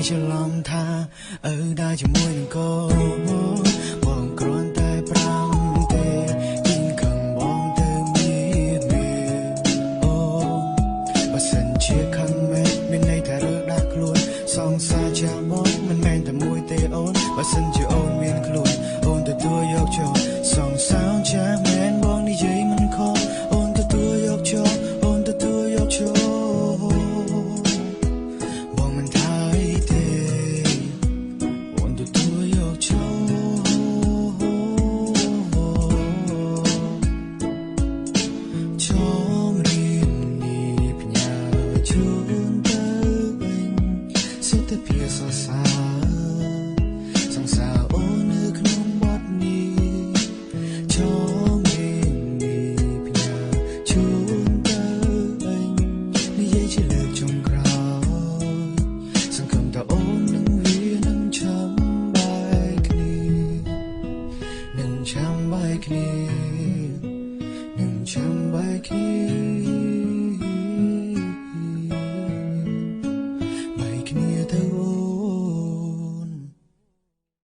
ច្រឡំថាដើរជាមួយនឹងកូនបងគ្រាន់តែប្រាំទេជីងខឹងបងទៅមានអូបើសិនជាខឹងមែនមានន័យថារើដាក់ខ្លួនសងសារចាមកមិនមែនតែមួយទេអូនបើសិនជាអូនមានខ្លួនអូនទទួលយកចូលសងសារចាមែនបងនិយាយមិនខុសអូនទទួលយកចូលអូនទទួលយកចូលចាំបាយគ្នា